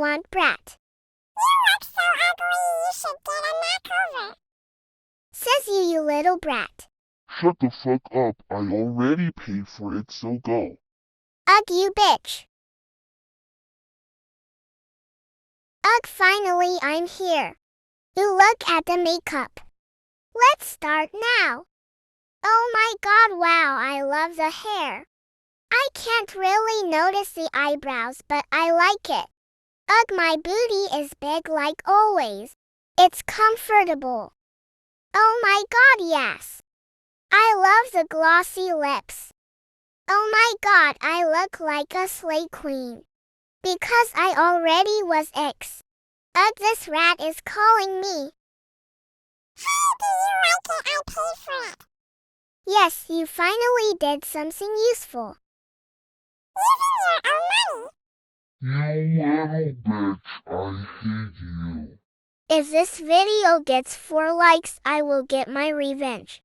want brat. You look so ugly, you should get a makeover. Says you little brat. Shut the fuck up, I already paid for it, so go. Ugh, you bitch. Ugh, finally I'm here. You look at the makeup. Let's start now. Oh my god, wow, I love the hair. I can't really notice the eyebrows, but I like it. Ugh, my booty is big like always. It's comfortable. Oh my god, yes. I love the glossy lips. Oh my god, I look like a slay queen. Because I already was X. Ugh, this rat is calling me. Hey, do you like it? I paid for it. Yes, you finally did something useful. Even your own money. You little bitch, I hate you. If this video gets 4 likes, I will get my revenge.